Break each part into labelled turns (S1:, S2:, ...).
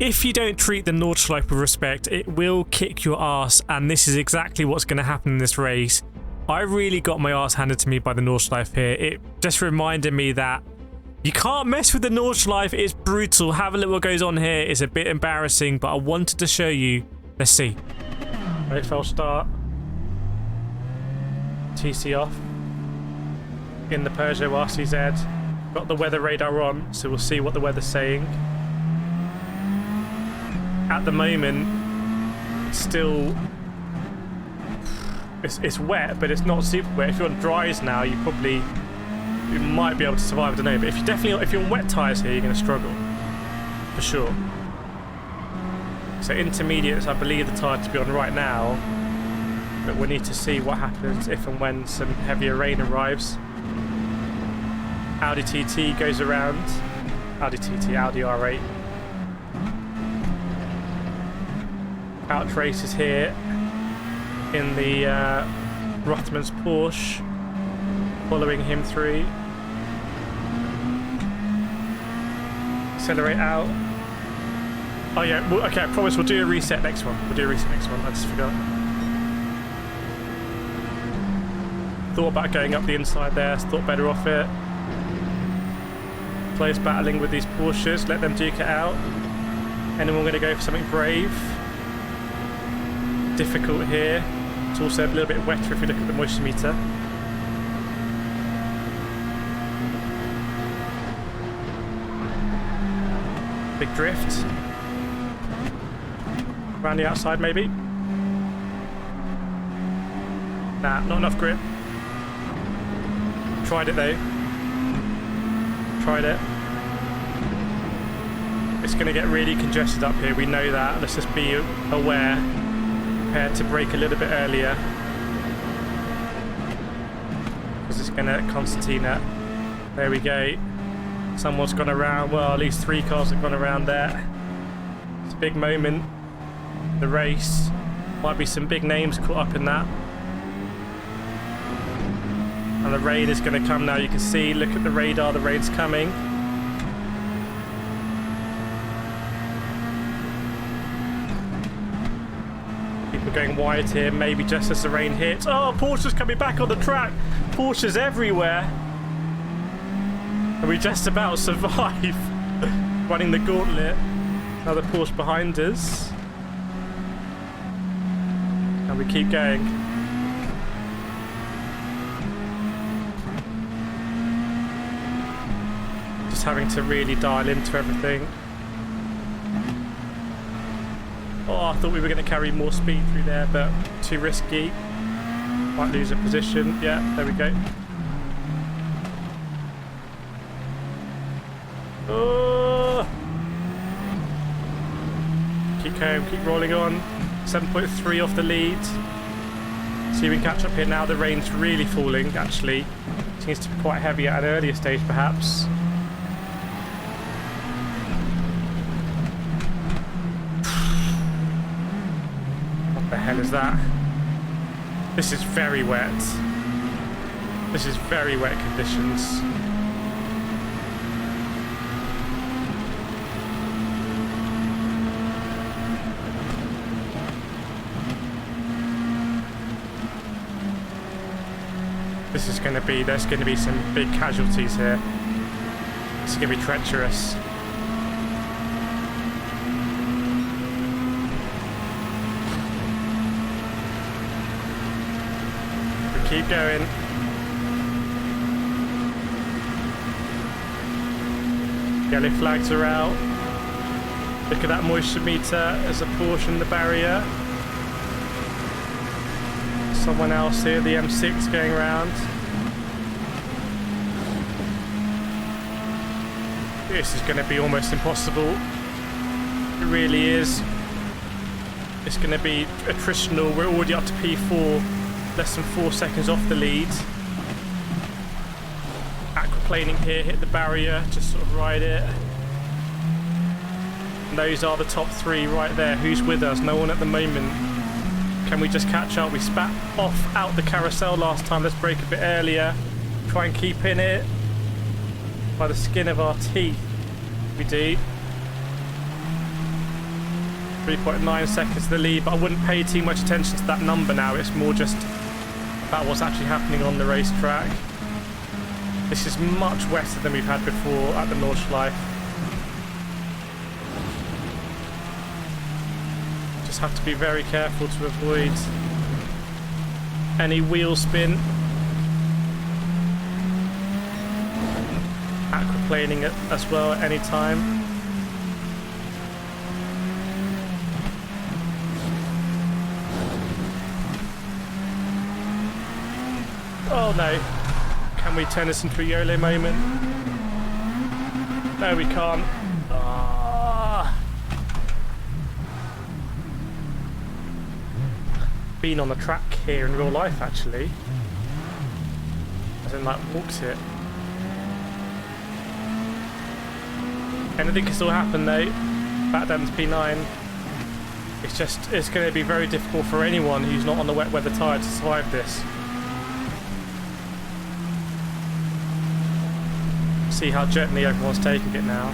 S1: If you don't treat the Nordschleife with respect, it will kick your ass, and this is exactly what's going to happen in this race. I really got my ass handed to me by the Nordschleife here. It just reminded me that you can't mess with the Nordschleife. It's brutal. Have a look what goes on here. It's a bit embarrassing, but I wanted to show you. Let's see. Right, false start. TC off. In the Peugeot RCZ. Got the weather radar on, so we'll see what the weather's saying. At the moment, it's still... It's wet, but it's not super wet. If you're on dries now, you might be able to survive, I don't know. But if you're on wet tyres here, you're going to struggle. For sure. So intermediates, I believe the tyre to be on right now. But we need to see what happens if and when some heavier rain arrives. Audi TT goes around. Audi R8. Out races here in the Rothmans Porsche, following him through. Accelerate out. Oh yeah, well, okay, I promise we'll do a reset next one. I just forgot. Thought about going up the inside there, thought better off it. Close battling with these Porsches, let them duke it out. And then we're going to go for something brave. Difficult here. It's also a little bit wetter if you look at the moisture meter. Big drift. Around the outside maybe. Nah, not enough grip. Tried it though. Tried it. It's going to get really congested up here, we know that. Let's just be aware. Prepared to brake a little bit earlier. Because it's going to concertina. There we go. Someone's gone around. Well, at least 3 cars have gone around there. It's a big moment. The race. Might be some big names caught up in that. And the rain is going to come now. You can see, look at the radar, the rain's coming. People going wide here, maybe just as the rain hits. Oh, Porsche's coming back on the track. Porsche's everywhere. And we just about survive. Running the gauntlet. Another Porsche behind us. And we keep going. Just having to really dial into everything. Oh, I thought we were going to carry more speed through there, but too risky. Might lose a position. Yeah, there we go. Oh! Keep going, keep rolling on. 7.3 off the lead. See if we can catch up here now. The rain's really falling, actually. Seems to be quite heavy at an earlier stage, perhaps. What the hell is that? This is very wet. This is very wet conditions. This is going to be, there's going to be some big casualties here. It's going to be treacherous. We keep going. Yellow flags are out. Look at that moisture meter. There's a Porsche in the barrier. Someone else here, the M6 going around. This is going to be almost impossible. It really is. It's going to be attritional. We're already up to P4, less than 4 seconds off the lead. Aquaplaning here, hit the barrier, just sort of ride it. And those are the top 3 right there. Who's with us? No one at the moment. Can we just catch up? We spat off out the carousel last time. Let's brake a bit earlier. Try and keep in it by the skin of our teeth. We do. 3.9 seconds to the lead, but I wouldn't pay too much attention to that number now. It's more just about what's actually happening on the racetrack. This is much wetter than we've had before at the Nordschleife. Just have to be very careful to avoid any wheel spin. Aquaplaning it as well at any time. Oh no. Can we turn this into a YOLO moment? No, we can't. Been on the track here in real life, actually. As in, like, walked it. Anything can still happen, though. Back down to P9. It's going to be very difficult for anyone who's not on the wet weather tyre to survive this. See how gently everyone's taking it now.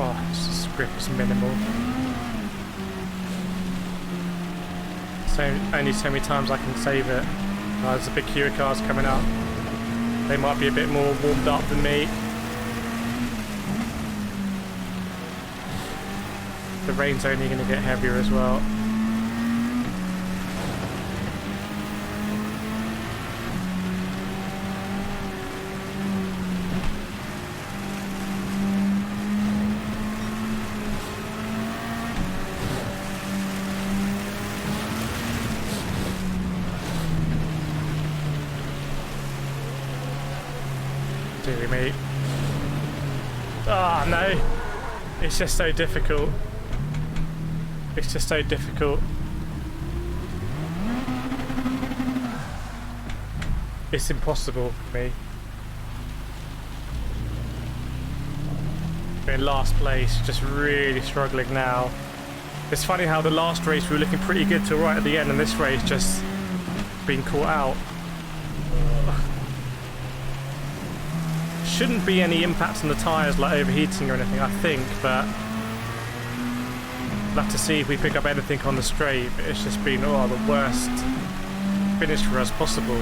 S1: Oh, this grip is minimal. So only so many times I can save it. There's a big queue of cars coming up. They might be a bit more warmed up than me. The rain's only going to get heavier as well. Dear me. Ah, no. It's just so difficult. It's just so difficult. It's impossible for me. In last place, just really struggling now. It's funny how the last race we were looking pretty good till right at the end, and this race just being caught out. Shouldn't be any impact on the tyres like overheating or anything, I think, but we'll have to see if we pick up anything on the straight. But it's just been, oh, the worst finish for us possible.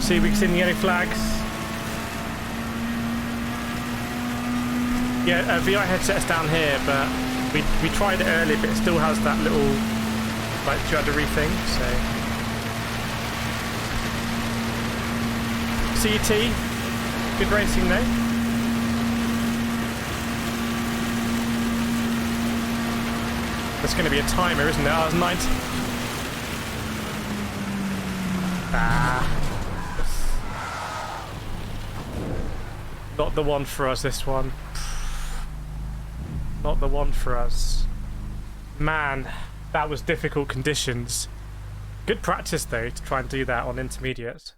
S1: See, we can see the yellow flags. Yeah, VI headset's down here, but we tried it earlier, but it still has that little like juddery thing, so. CET, good racing though. There's going to be a timer, isn't there? Oh, it's 90. Not the one for us, this one. Not the one for us. Man, that was difficult conditions. Good practice though to try and do that on intermediates.